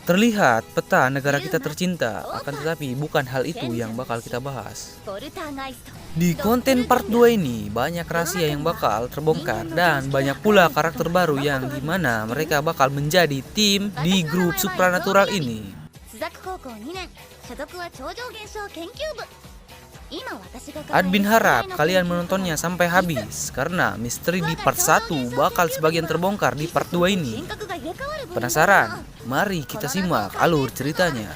Terlihat peta negara kita tercinta, akan tetapi bukan hal itu yang bakal kita bahas. Di konten part 2 ini banyak rahasia yang bakal terbongkar dan banyak pula karakter baru yang dimana mereka bakal menjadi tim di grup supranatural ini. Admin harap kalian menontonnya sampai habis karena misteri di part 1 bakal sebagian terbongkar di part 2 ini. Penasaran? Mari kita simak alur ceritanya.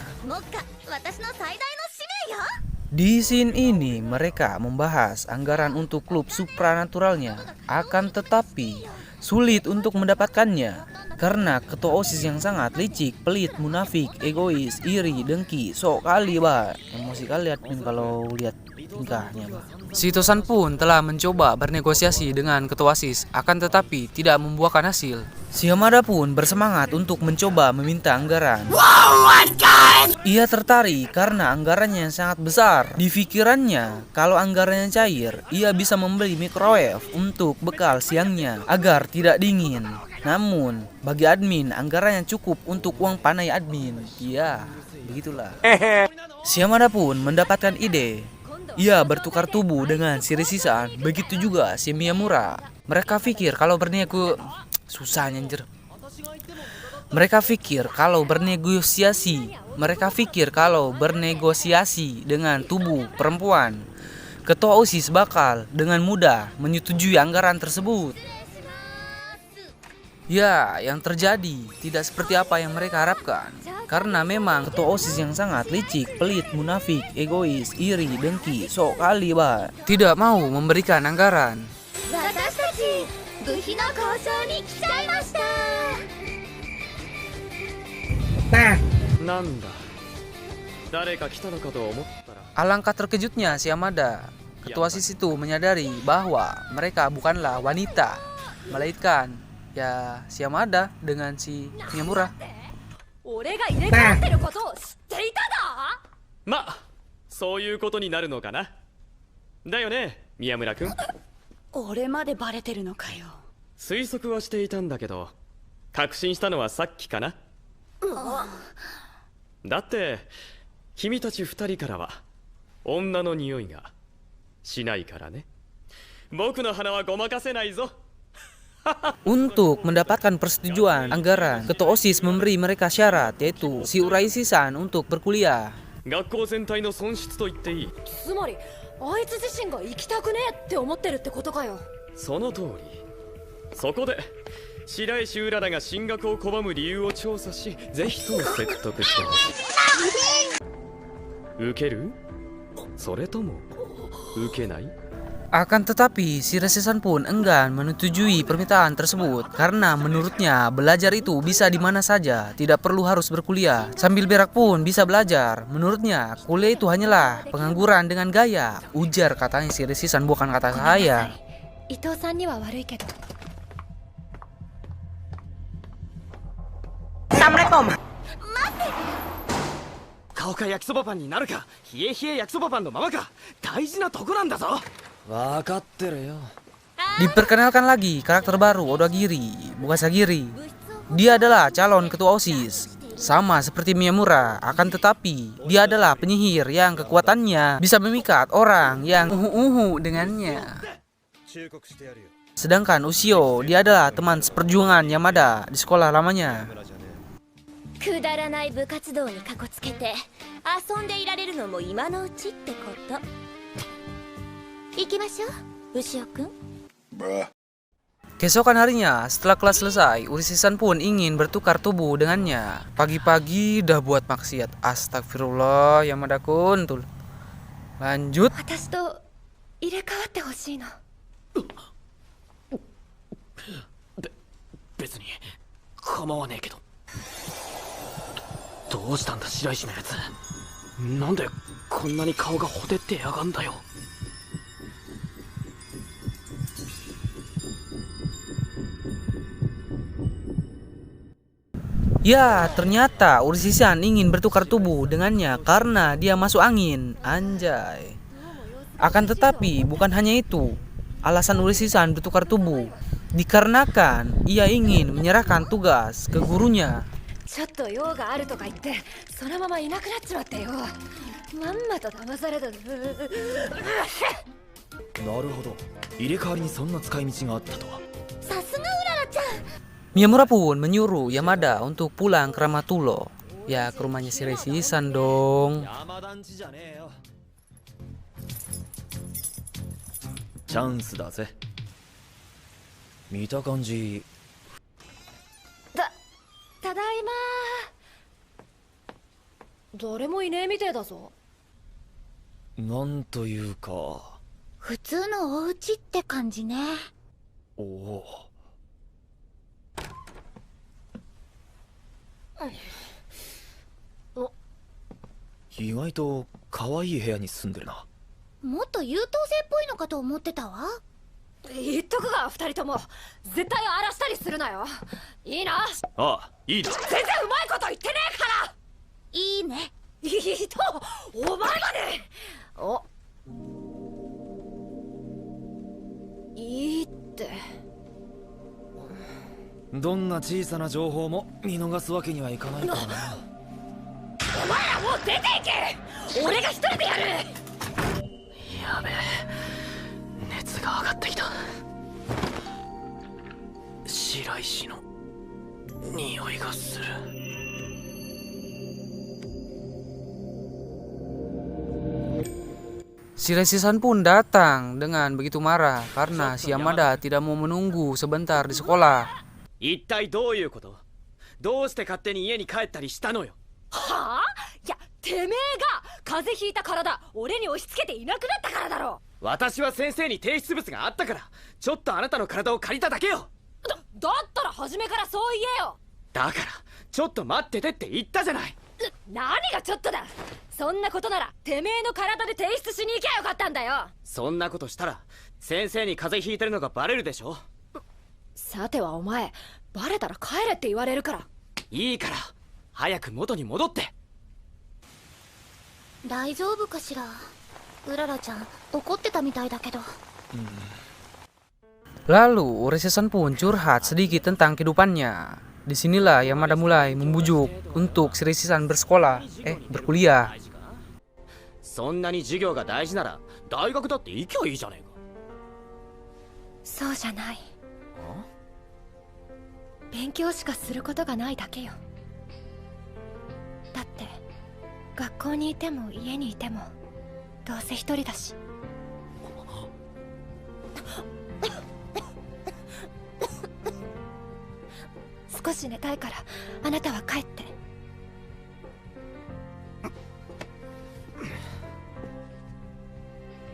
Di scene ini mereka membahas anggaran untuk klub supranaturalnya, akan tetapi sulit untuk mendapatkannya karena ketua OSIS yang sangat licik, pelit, munafik, egois, iri, dengki, sok kali bah. Emosi kali admin kalau lihat tingkahnya bah. Si Tosan pun telah mencoba bernegosiasi dengan ketua OSIS, akan tetapi tidak membuahkan hasil. Si Hamada pun bersemangat untuk mencoba meminta anggaran. Ia tertarik karena anggarannya yang sangat besar. Di pikirannya, kalau anggarannya cair, ia bisa membeli microwave untuk bekal siangnya agar tidak dingin. Namun, bagi admin, anggarannya cukup untuk uang panai admin. Ya, begitulah. Si Hamada pun mendapatkan ide. Ia bertukar tubuh dengan si Resisan, begitu juga si Miyamura. Mereka pikir kalau bernego... Susah anjir. Mereka pikir kalau bernegosiasi dengan tubuh perempuan, ketua OSIS bakal dengan mudah menyetujui anggaran tersebut. Ya, yang terjadi tidak seperti apa yang mereka harapkan. Karena memang ketua OSIS yang sangat licik, pelit, munafik, egois, iri, dengki, sok kali bah, tidak mau memberikan anggaran. Alangkah terkejutnya si Hamada. Ketua OSIS itu menyadari bahwa mereka bukanlah wanita, melainkan ya si Hamada dengan si Miyamura. Untuk mendapatkan persetujuan anggaran, ketua OSIS memberi mereka syarat, yaitu si Uraisisan untuk berkuliah. Akan tetapi, si Resisan pun enggan menyetujui permintaan tersebut karena menurutnya belajar itu bisa di mana saja, tidak perlu harus berkuliah. Sambil berak pun bisa belajar. Menurutnya, kuliah itu hanyalah pengangguran dengan gaya. Ujar katanya si Resisan, bukan kata saya. Assalamualaikum. 顔か焼きそばパンになるか、冷え冷え焼きそばパンのままか、大事なとこなんだぞ。分かってるよ。 Diperkenalkan lagi karakter baru Odagiri, Bukasagiri. Dia adalah calon ketua OSIS, sama seperti Miyamura, akan tetapi dia adalah penyihir yang kekuatannya bisa memikat orang yang dengannya. Sedangkan Ushio, dia adalah teman seperjuangan Yamada di sekolah lamanya. くだらない部活動にかこつけて遊んでいられるのも今のうちってこと。行きましょう、牛尾くん。 Keesokan harinya, setelah kelas selesai, Uraisisan pun ingin bertukar tubuh dengannya. Pagi-pagi dah buat maksiat. Astagfirullah, Yamada kun. Tuh. Lanjut. 私と入れ替わってほしいの。別に構わねえけど。どうしたんだ白石のやつ。なんでこんなに顔がほてってやがんだよ。 Ya, ternyata Uraisisan ingin bertukar tubuh dengannya karena dia masuk angin. Anjay. Akan tetapi bukan hanya itu. Alasan Uraisisan bertukar tubuh dikarenakan ia ingin menyerahkan tugas ke gurunya. ちょっと用があるとか言ってそのままいなくなっちまってよ。まんまと騙された。なるほど、入れ替わりにそんな使い道があったとは。さすがうららちゃん。 Miyamura pun menyuruh Yamada untuk pulang ke Ramatulo. Ya, ke rumahnya si Resisan dong. 山田んちじゃねえよ。チャンスだぜ。見た感じただいま。誰もいねえみてえだぞ。なんというか、普通のお家って感じね。おお。意外と可愛い部屋に住んでるな。もっと優等生っぽいのかと思ってたわ。言っとくが2人とも絶対荒らしたりするなよ。いいな。ああ、いいだ。全然うまいこと言ってねえから。いいね。いいとお前まで。お、いいって。どんな小さな情報も見逃すわけにはいかないからな。お前らもう出ていけ。俺が一人でやる。やべえ、熱が上がってきた。白石の匂いがする。Si Resisan pun datang dengan begitu marah karena si Yamada tidak mau menunggu sebentar di sekolah. 一体どういうこと？どうして勝手に家に帰ったりしたのよ。はあ？いや、てめえが風邪ひいた体俺に押し付けていなくなったからだろ。私は先生に提出物があったから、ちょっとあなたの体を借りただけよ。だったら初めからそう言えよ。だからちょっと待っててって言ったじゃない。何がちょっとだ。そんなことならてめえの体で提出しに行きゃよかったんだよ。そんなことしたら先生に風邪ひいてるのがバレるでしょ。さてはお前、バレたら帰れって言われるから。いいから早く元に戻って。大丈夫かしら。うららちゃん怒ってたみたいだけど。Lalu Resisan pun curhat sedikit tentang kehidupannya. Disinilah Yamada mulai membujuk untuk si Resisan berkuliah. そんなに授業が大事なら大学だって行きゃいいじゃねえか。そうじゃない。勉強しかすることがないだけよ。だって学校にいても家にいてもどうせ一人だし。少し寝たいからあなたは帰って。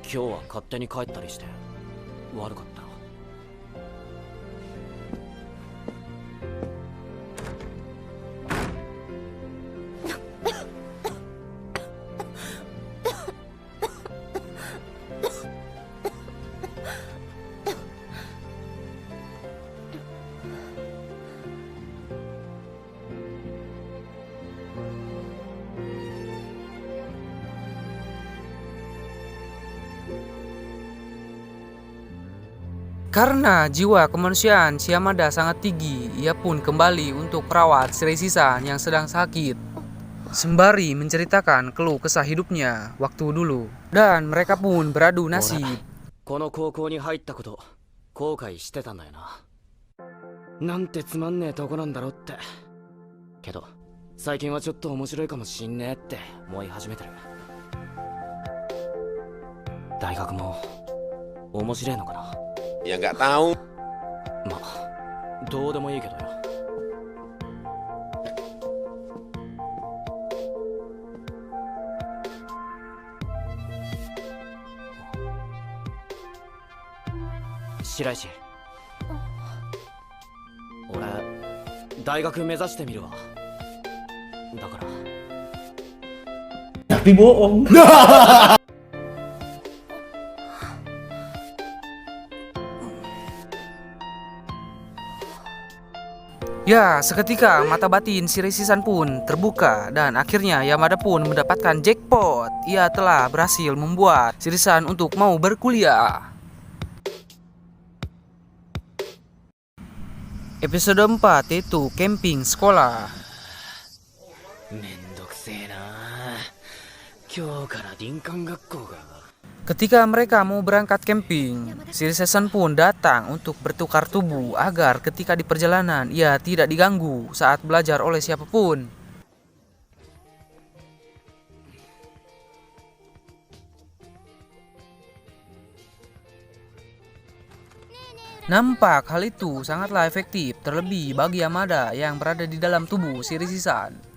今日は勝手に帰ったりして悪かったな。Karena jiwa kemanusiaan si Yamada sangat tinggi, ia pun kembali untuk merawat si Resisan yang sedang sakit. Sembari menceritakan keluh kesah hidupnya waktu dulu. Dan mereka pun beradu nasib. この高校に入ったこと後悔してたんだよな。なんてつまんねえとこなんだろって。けど最近はちょっと面白いかもしんねえって思い始めてる。大学も面白いのかな。 Ya nggak tahu. まあどうでもいいけどよ。白石、俺大学目指してみるわ。だから Tapi bohong. Ya, seketika mata batin si Resisan pun terbuka dan akhirnya Yamada pun mendapatkan jackpot. Ia telah berhasil membuat si Resisan untuk mau berkuliah. Episode 4 yaitu camping sekolah. めんどくせえな。今日から林間学校が。 Ketika mereka mau berangkat camping, Shirase-san pun datang untuk bertukar tubuh agar ketika di perjalanan ia tidak diganggu saat belajar oleh siapapun. Nampak hal itu sangatlah efektif, terlebih bagi Yamada yang berada di dalam tubuh Shirase-san.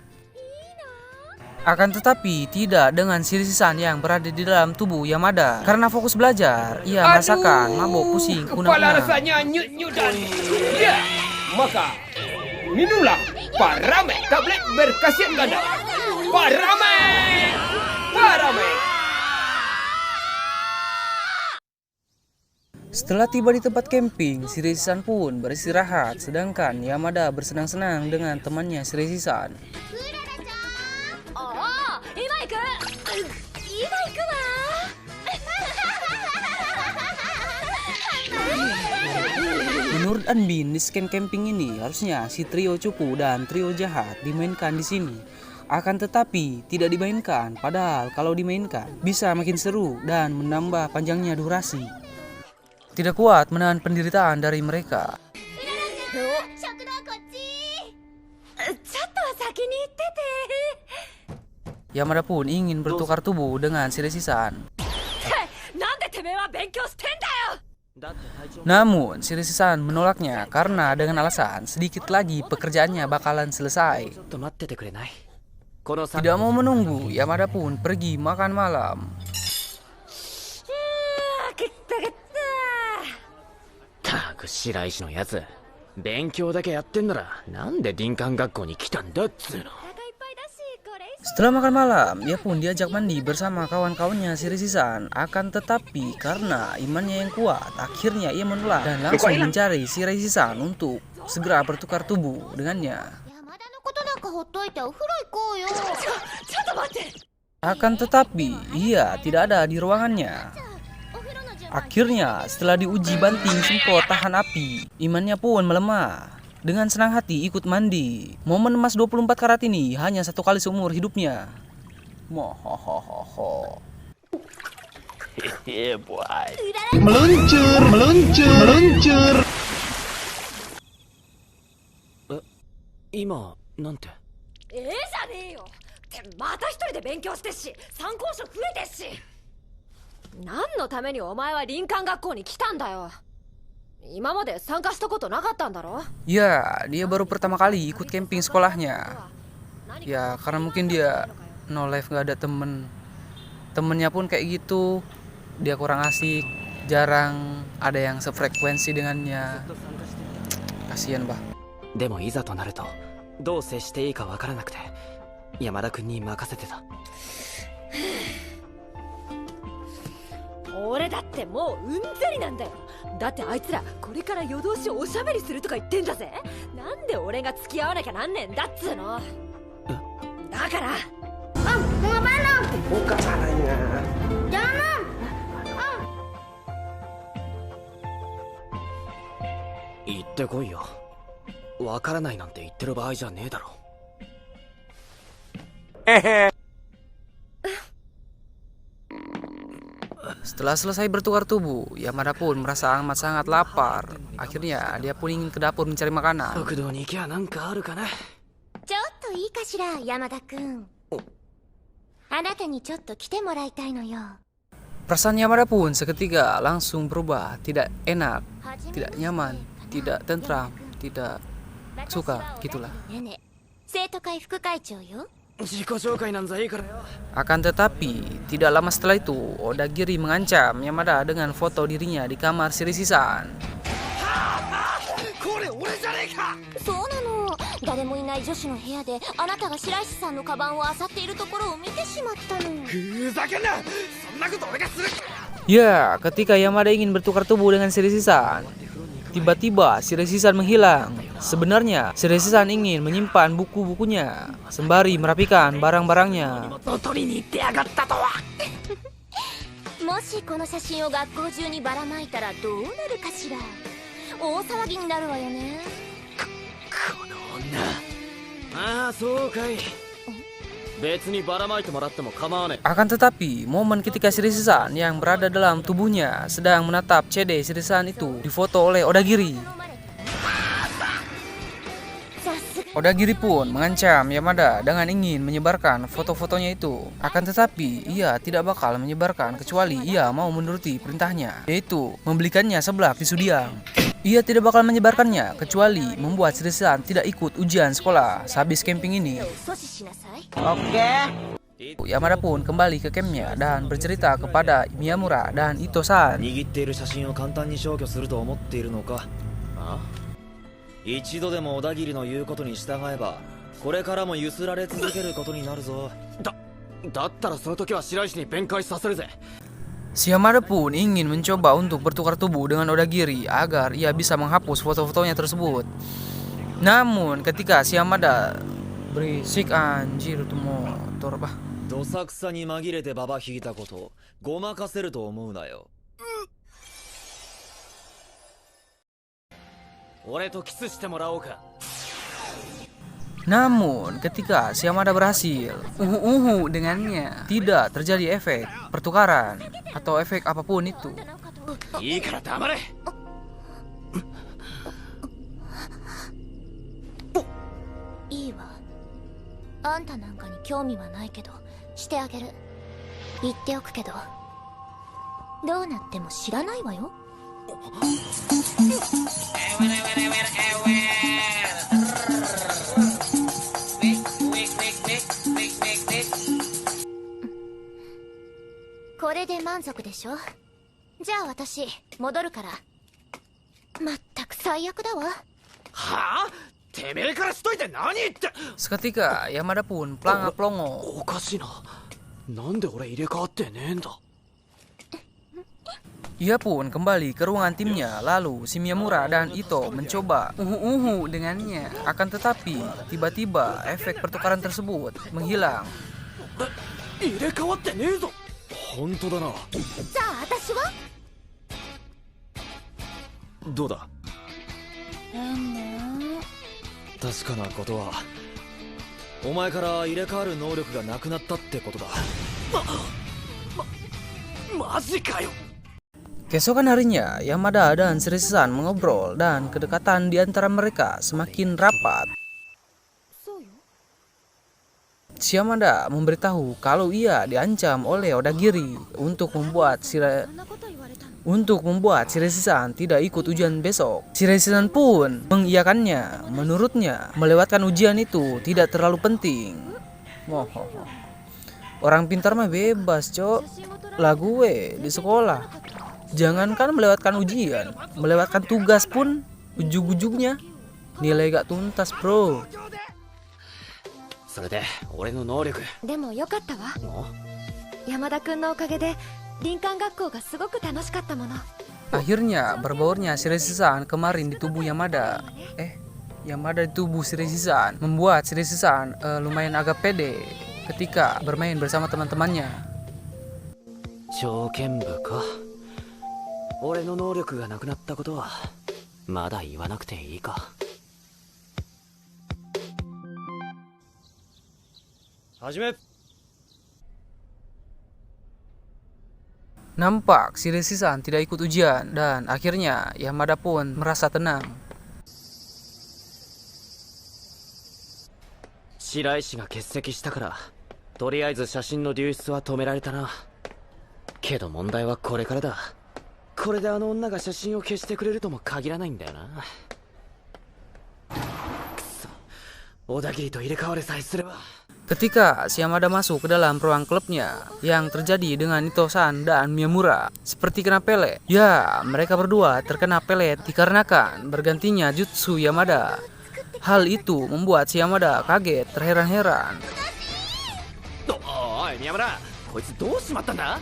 Akan tetapi tidak dengan Shirase-san yang berada di dalam tubuh Yamada. Karena fokus belajar, ia merasakan mabuk pusing Kepala kuna-kuna. rasanya nyut-nyut dan ya, maka minumlah Parame tablet berkhasiat ganda. Parame, Parame. Setelah tiba di tempat camping, Shirase-san pun beristirahat, sedangkan Yamada bersenang-senang dengan temannya Shirase-san. ああ今行く今行くわ Menurut Anbin, di scan camping ini harusnya si trio cupu dan trio jahat dimainkan di sini. Akan tetapi tidak dimainkan, padahal kalau dimainkan bisa makin seru dan menambah panjangnya durasi. Tidak kuat menahan penderitaan dari mereka. ちょっと先に行ってて Yamada pun ingin bertukar tubuh dengan Shirase-san. なんでてめえは勉強してんだよ Namun Shirase-san menolaknya karena dengan alasan sedikit lagi pekerjaannya bakalan selesai. ちょっと待っててくれない？この Tidak mau menunggu, Yamada pun pergi makan malam. くったくったたく白石のやつ、勉強だけやってんならなんで林間学校に来たんだっつうの。 Setelah makan malam, ia pun diajak mandi bersama kawan-kawannya Shirase-san. Akan tetapi karena imannya yang kuat, akhirnya ia menolak dan langsung mencari Shirase-san untuk segera bertukar tubuh dengannya. 山田のことなんかほっといてお風呂行こうよ。ちょっと待って Akan tetapi ia tidak ada di ruangannya. Akhirnya setelah diuji banting semprot tahan api, imannya pun melemah. Dengan senang hati ikut mandi. Momen emas 24 karat ini hanya satu kali seumur hidupnya. Mohohoho. Meluncur, meluncur, meluncur. 今なんて？じゃねえよってまた一人で勉強してっし参考書増えてっし何のためにお前は林間学校に来たんだよ今まで参加したことなかったんだろ Ya, dia baru pertama kali ikut camping sekolahnya. Ya, karena mungkin dia no life gak ada temen. Temennya pun kayak gitu. Dia kurang asik, jarang ada yang sefrekuensi dengannya. Kasian, bah. でもいざとなるとどう接していいかわからなくて山田君に任せてた。俺だってもううんざりなんだよだってあいつらこれから夜通しおしゃべりするとか言ってんだぜなんで俺が付き合わなきゃなんねんだっつうのだから Buka palanya. 行ってこいよ。わからないなんて言ってる場合じゃねえだろ。 Setelah selesai bertukar tubuh, Yamada pun merasa amat sangat lapar. Akhirnya dia pun ingin ke dapur mencari makanan. 食堂に行きゃなんかあるかな。ちょっといいかしら、山田くん。あなたにちょっと来てもらいたいのよ。 Perasaan Yamada pun seketika langsung berubah. Tidak enak, tidak nyaman, tidak tentram, tidak suka, gitulah. ねね、生徒会副会長よ。 自己紹介なんざいいからよ。 Akan tetapi, tidak lama setelah itu, Odagiri mengancam Yamada dengan foto dirinya di kamar Shirase-san. これ俺じゃねえか。そうなの。誰もいない女子の部屋であなたが白石さんのカバンを漁っているところを見てしまったの。ふざけんな。そんなこと俺がする。 Ya, ketika Yamada ingin bertukar tubuh dengan Shirase-san, tiba-tiba Shirase-san menghilang. Sebenarnya, Shirase-san ingin menyimpan buku-bukunya sembari merapikan barang-barangnya. 取りに行ってやがったとは。もしこの写真を学校中にばらまいたらどうなるかしら。大騒ぎになるわよね。この女。ああそうかい。別にばらまいてもらっても構わねえ。 Akan tetapi, momen ketika Shiraishi-san yang berada dalam tubuhnya sedang menatap CD Shiraishi-san itu difoto oleh Odagiri. Odagiri pun mengancam Yamada dengan ingin menyebarkan foto-fotonya itu. Akan tetapi, ia tidak bakal menyebarkan kecuali ia mau menuruti perintahnya, yaitu membelikannya seblak di Sudiang. Ia tidak bakal menyebarkannya kecuali membuat Shiraishi-san tidak ikut ujian sekolah sehabis camping ini. Yamada pun kembali ke campnya dan bercerita kepada Miyamura dan Ito-san. 握っている写真を簡単に消去すると思っているのか。あ？一度でも小田切の言うことに従えば、これからもゆすられ続けることになるぞ。だったらその時は白石に弁解させるぜ。 Si Yamada pun ingin mencoba untuk bertukar tubuh dengan Odagiri agar ia bisa menghapus foto-fotonya tersebut. Namun ketika si Yamada berisik anjir itu motor apa? どさくさに紛れてババ引いたこと、ごまかせると思うなよ。俺とキスしてもらおうか。 Namun ketika si Yamada berhasil dengannya, tidak terjadi efek pertukaran atau efek apapun itu. いいから黙れ。いいわ。あんたなんかに興味はないけどしてあげる。言っておくけどどうなっても知らないわよ。これで満足でしょ。じゃあ私戻るから。まったく最悪だわ。はあ？てめえからしといて何言って。 Seketika Yamada pun pelangap-pelongo. おかしいな。なんで俺入れ替わってねえんだ。 Ia pun kembali ke ruangan timnya. Lalu si Miyamura dan Ito mencoba dengannya. Akan tetapi tiba-tiba efek pertukaran tersebut menghilang. 入れ替わってねえぞ。本当だな。じゃあ私はどうだ。確かなことは、お前から入れ替わる能力がなくなったってことだ。マジかよ。 Keesokan harinya, Yamada dan Shiraishi-san mengobrol dan kedekatan di antara mereka semakin rapat. Si Yamada memberitahu kalau ia diancam oleh Odagiri untuk membuat Shiraishi-san tidak ikut ujian besok. Shiraishi-san pun mengiyakannya. Menurutnya, melewatkan ujian itu tidak terlalu penting. Orang pintar mah bebas, cok. Lah gue di sekolah. Jangankan melewatkan ujian, melewatkan tugas pun ujung-ujungnya nilai gak tuntas, bro. それで俺の能力。でもよかったわ。山田くんのおかげで林間学校がすごく楽しかったもの。 Akhirnya berbaurnya Shiraishi-san kemarin di tubuh Yamada. Yamada di tubuh Shiraishi-san membuat Shiraishi-san lumayan agak pede ketika bermain bersama teman-temannya. 超剣部か。俺の能力がなくなったことはまだ言わなくていいか。始め。 Nampak Shiraishi-san tidak ikut ujian dan akhirnya Yamada pun merasa tenang. 白石が欠席したからとりあえず写真の流出は止められたな。けど問題はこれからだ。これであの女が写真を消してくれるとも限らないんだよな。くそ、小田切と入れ替われさえすれば。 Ketika si Yamada masuk ke dalam ruang klubnya, yang terjadi dengan Ito-san dan Miyamura seperti kena pelet. Ya, mereka berdua terkena pelet dikarenakan bergantinya jutsu Yamada. Hal itu membuat si Yamada kaget, terheran-heran. おい、宮村、こいつどうしまったんだ？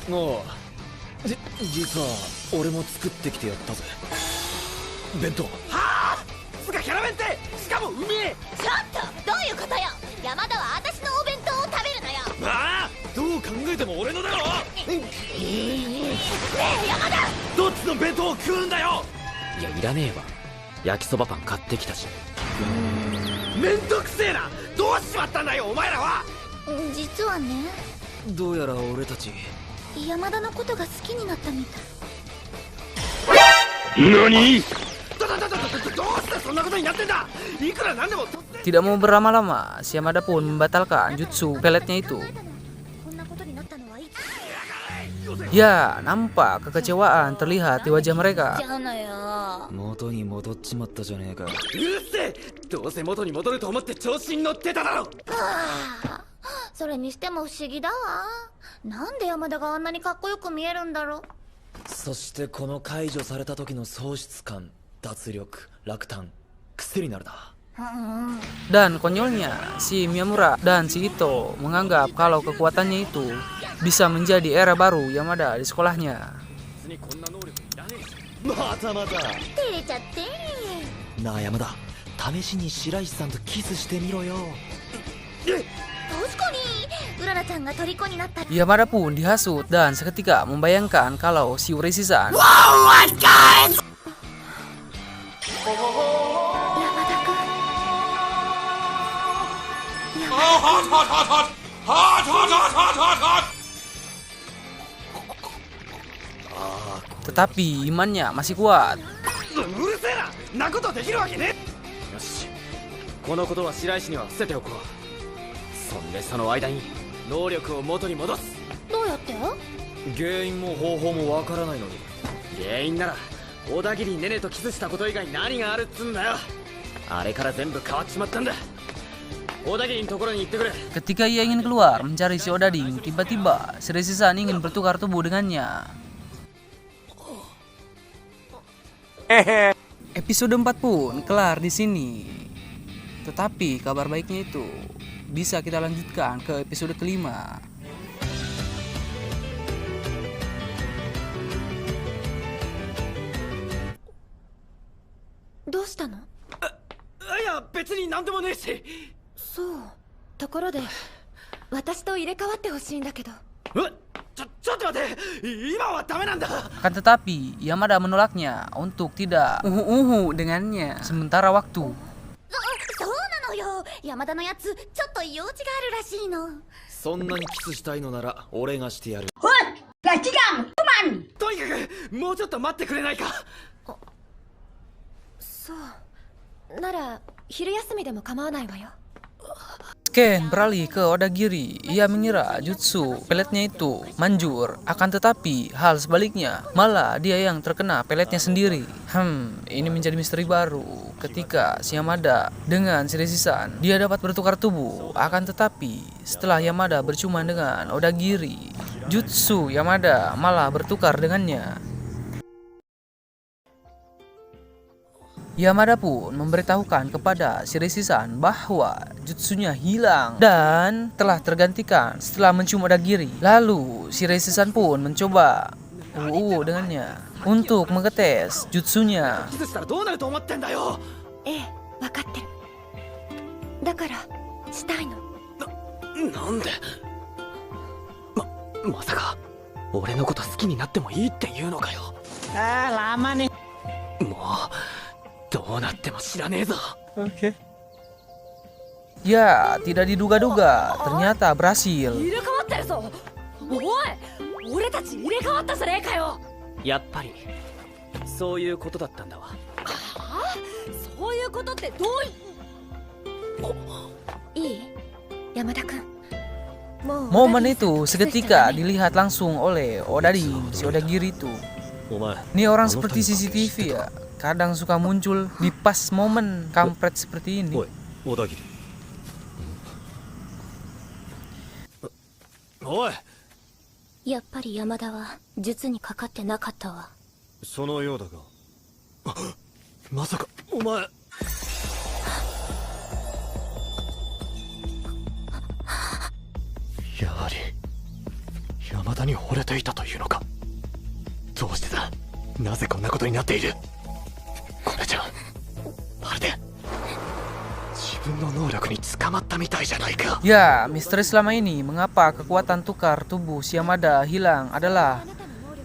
もう実は俺も作ってきてやったぜ。弁当。はあ！つかキャラ弁ってしかもうめえ。ちょっとどういうことよ。山田は私のお弁当を食べるのよ。ああ、どう考えても俺のだろ。ねえ山田、どっちの弁当を食うんだよ。いや、いらねえわ。焼きそばパン買ってきたし。めんどくせえな。どうしまったんだよお前らは。実はね、どうやら俺たち山田のことが好きになったみたい。何？Tidak mau berlama-lama, si Yamada pun membatalkan jutsu peletnya itu. こんなことになったのはいつ Ya, nampak kekecewaan terlihat di wajah mereka. じゃあなよ。元に戻っちまったじゃねえか。うるせえ、どうせ元に戻ると思って調子に乗ってただろ。それにしても不思議だわ。なんで山田があんなにかっこよく見えるんだろう。そしてこの解除された時の喪失感、脱力、落胆、癖になるな。 Dan konyolnya, si Miyamura dan si Ito menganggap kalau kekuatannya itu bisa menjadi era baru Yamada di sekolahnya. またまた。照れちゃって。なあ山田、試しに白石さんとキスしてみろよ。確かに、うららちゃんが虜になった。 Yamada pun dihasut dan seketika membayangkan kalau si Ureshi-san 山田くん。tetapi imannya masih kuat. うるせえな、なことできるわけね。よし、このことは白石には伏せておこう。そんでその間に能力を元に戻す。どうやって？原因も方法もわからないのに。原因なら小田切ねねとキスしたこと以外何があるっつんだよ。あれから全部変わっちまったんだ。小田切のところに行ってくれ。 Ketika ia ingin keluar mencari si Odading, tiba-tiba Ureshi-san ingin bertukar tubuh dengannya. Episode 4 pun kelar di sini. Tetapi kabar baiknya itu bisa kita lanjutkan ke episode kelima. どうしたの？いや別に何でもねえし。そう。ところで、私と入れ替わってほしいんだけど。ちょっと待って、今はダメなんだ。 Akan tetapi Yamada menolaknya untuk tidak dengannya sementara waktu. そうなのよ。山田のやつ、ちょっと用事があるらしいの。そんなにキスしたいのなら俺がしてやる。とにかくもうちょっと待ってくれないか。そう。なら、昼休みでも構わないわよ。 Ken beralih ke Odagiri. Ia mengira jutsu peletnya itu manjur. Akan tetapi hal sebaliknya, malah dia yang terkena peletnya sendiri. Ini menjadi misteri baru. Ketika si Yamada dengan Ureshi-san, dia dapat bertukar tubuh. Akan tetapi setelah Yamada bercuma dengan Odagiri, jutsu Yamada malah bertukar dengannya. Yamada pun memberitahukan kepada Ureshi-san bahwa jutsunya hilang dan telah tergantikan setelah mencium Odagiri. Lalu Ureshi-san pun mencoba dengannya untuk mengetes jutsunya. キスしたらどうなると思ってんだよ。ええ、わかってる。だから、したいの。なんでまさか俺のこと好きになってもいいって言うのかよ。もうどうなっても知らねえぞ。 Ya, tidak diduga-duga, ternyata berhasil. 入れ替わってるぞ。おい、俺たち入れ替わったじゃねえかよ。やっぱりそういうことだったんだわ。はあ？そういうことってどういい？山田くん。もう Momen itu seketika dilihat langsung oleh Odading, si Odagiri itu. お前 Ini orang seperti CCTV ya, kadang suka muncul di pas momen kampret seperti ini. おい小田切。おい。やっぱり山田は術にかかってなかったわ。そのようだが。まさかお前。やはり山田に惚れていたというのか。どうしてだ。なぜこんなことになっている。これじゃまるで自分の能力に捕まったみたいじゃないか。 Ya, misteri selama ini mengapa kekuatan tukar tubuh si Yamada hilang adalah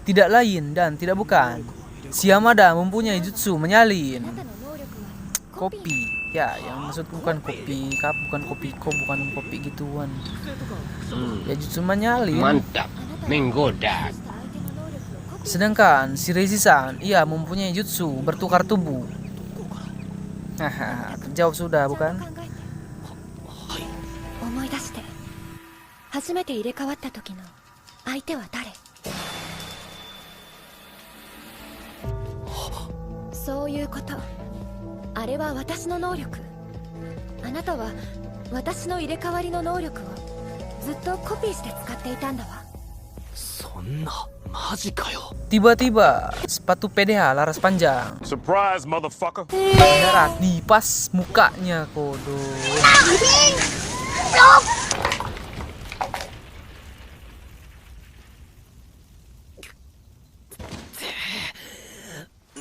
tidak lain dan tidak bukan. Si Yamada mempunyai jutsu menyalin. Kopi. Ya, yang maksud bukan kopi cup, bukan kopi ko, bukan kopi gituan. Ya jutsu menyalin. Mantap, menggoda. Sedangkan si Reishi-san, ia mempunyai jutsu bertukar tubuh. Haha, terjawab sudah bukan? 思い出して。初めて入れ替わった時の相手は誰？そういうこと。あれは私の能力。あなたは私の入れ替わりの能力をずっとコピーして使っていたんだわ。そんなマジかよ。 Tiba-tiba sepatu PDH laras panjang Surprise, motherfucker. mendarat di pas mukanya kodo.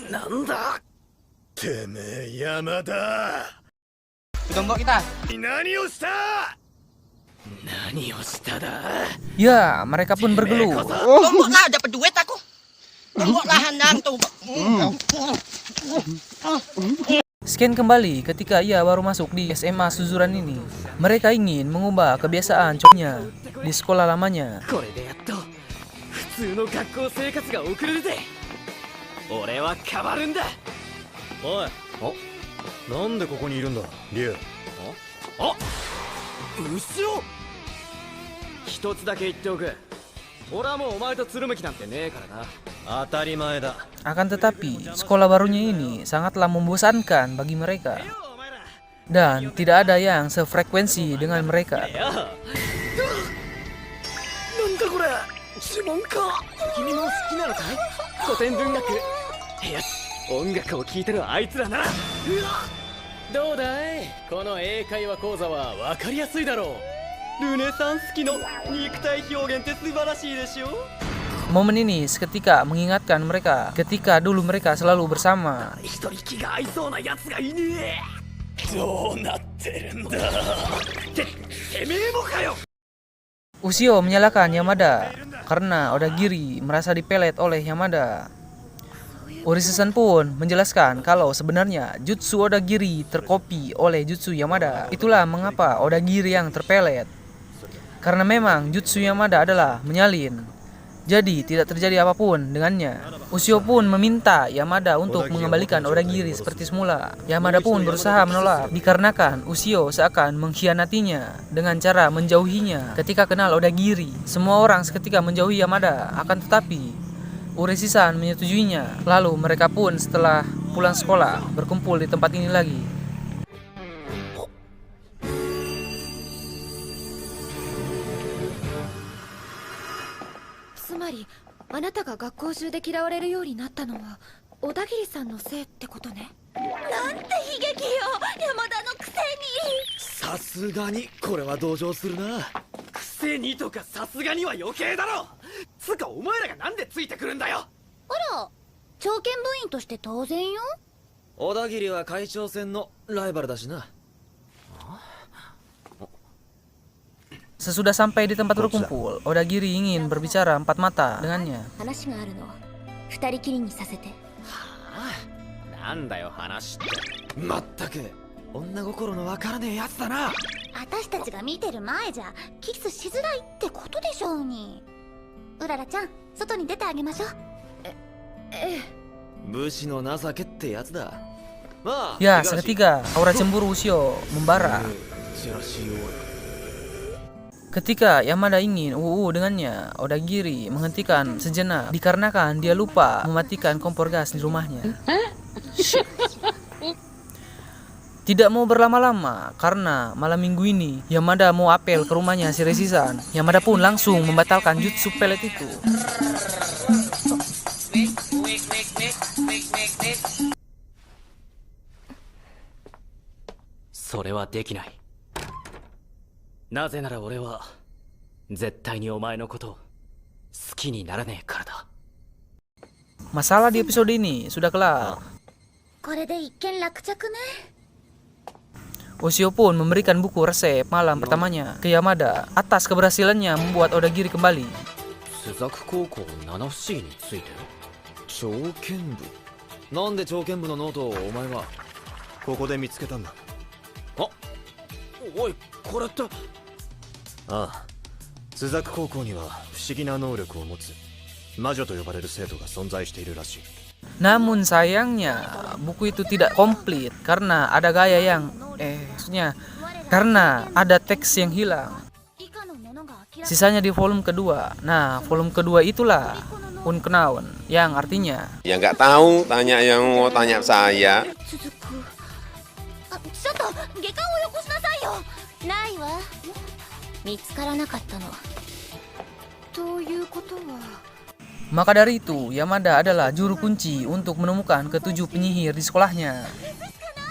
Nanda? てめえ山田。 Tunggu kita. 何をしただ。 Ya, mereka pun bergelut. Tumbuk lah, dapat duit aku. Tumbuk lah handang tumbuk. Scan kembali ketika ia baru masuk di SMA Suzuran ini. Mereka ingin mengubah kebiasaan cowoknya di sekolah lamanya. これでやっと普通の学校生活が送れるぜ。俺は変わるんだ。おい。なんでここにいるんだ、リュウ。後ろ。一つだけ言っておく。俺はもうお前とつるむ気なんてねえからな。当たり前だ。 Akan tetapi, sekolah barunya ini sangatlah membosankan bagi mereka. Dan tidak ada yang sefrekuensi dengan mereka. なんだこれ。指紋か。君も好きなのかい？古典文学。よし、音楽を聴いてるあいつらなら。どうだい？この英会話講座は分かりやすいだろう。ルネサンス期の肉体表現って素晴らしいでしょ。 Momen ini seketika mengingatkan mereka ketika dulu mereka selalu bersama. 一人気が合いそうなやつがいねえ。どうなってるんだ。てめえもかよ。 Ushio menyalahkan Yamada karena Odagiri merasa dipelet oleh Yamada. Urisu-san pun menjelaskan kalau sebenarnya jutsu Odagiri terkopi oleh jutsu Yamada. Itulah mengapa Odagiri yang terpelet. Karena memang jutsu Yamada adalah menyalin. Jadi tidak terjadi apapun dengannya. Ushio pun meminta Yamada untuk mengembalikan Odagiri seperti semula. Yamada pun berusaha menolak dikarenakan Ushio seakan mengkhianatinya dengan cara menjauhinya ketika kenal Odagiri. Semua orang seketika menjauhi Yamada, akan tetapi Urisu-san menyetujuinya. Lalu mereka pun setelah pulang sekolah berkumpul di tempat ini lagi. Tsumaри, あなたが学校中で嫌われるようになったのは小田切さんのせいってことね。なんて悲劇よ、山田のくせに。さすがにこれは同情するな。くせにとかさすがには余計だろ。つかお前らがなんでついてくるんだよ。あら、長剣部員として当然よ。小田切は会長戦のライバルだしな。 Sesudah sampai di tempat berkumpul, Odagiri ingin berbicara empat mata dengannya. 話があるの。二人きりにさせて。なんだよ話って。まったく女心のわからねえやつだな。私たちが見てる前じゃキスしづらいってことでしょうに。うららちゃん、外に出てあげましょう。武士の情けってやつだ。まあ、 Ya, seketika aura cemburu Ushio membara. チラシを Ketika Yamada ingin dengannya, Odagiri menghentikan sejenak dikarenakan dia lupa mematikan kompor gas di rumahnya. Shit. Tidak mau berlama-lama karena malam minggu ini Yamada mau apel ke rumahnya si Reishi-san. Yamada pun langsung membatalkan jutsu pelet itu. Sore wa dekinai. なぜなら俺は絶対にお前のことを好きにならねえからだ。 Masalah di episode ini sudah kelar. これで一件落着ね。 Ushio pun memberikan buku resep malam pertamanya ke Yamada atas keberhasilannya membuat Odagiri kembali. 朱雀高校七不思議について朝剣部。なんで朝剣部のノートをお前は。ここで見つけたんだ。おい、これって。ああ、朱雀高校には不思議な能力を持つ魔女と呼ばれる生徒が存在しているらしい。 Namun sayangnya buku itu tidak komplit karena ada gaya yang maksudnya karena ada teks yang hilang. Sisanya di volume kedua. Nah, volume kedua itulah Unkenaun yang artinya Ya nggak tahu, tanya yang mau tanya saya. ちょっと下巻をよこしなさいよ。ないわ、見つからなかったの。ということは Maka dari itu, Yamada adalah juru kunci untuk menemukan ketujuh penyihir di sekolahnya.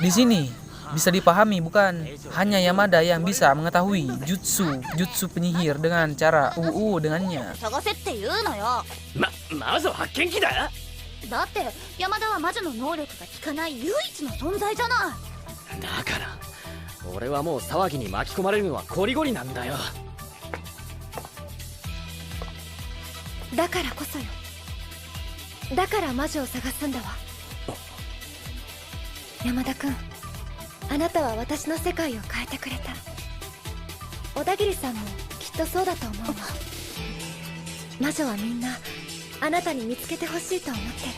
Di sini bisa dipahami bukan hanya Yamada yang bisa mengetahui jutsu penyihir dengan cara dengannya. 探せって言うのよ。魔女発見器だ。だって山田は魔女の能力が効かない唯一の存在じゃない。だから俺はもう騒ぎに巻き込まれるのはコリゴリなんだよ。だからこそよ。だから魔女を探すんだわ。山田くん、あなたは私の世界を変えてくれた。小田切さんもきっとそうだと思うわ。魔女はみんなあなたに見つけてほしいと思ってる。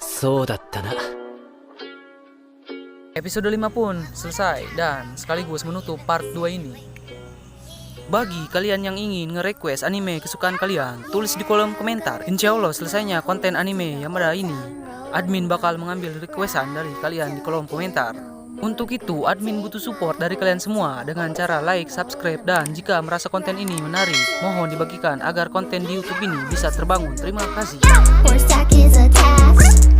そうだったな。 Episode 5 pun selesai dan sekaligus menutup part 2 ini. Bagi kalian yang ingin nge-request anime kesukaan kalian, tulis di kolom komentar. Insya Allah selesainya konten anime Yamada ini, admin bakal mengambil requestan dari kalian di kolom komentar. Untuk itu, admin butuh support dari kalian semua dengan cara like, subscribe, dan jika merasa konten ini menarik, mohon dibagikan agar konten di YouTube ini bisa terbangun. Terima kasih. Horse is attached.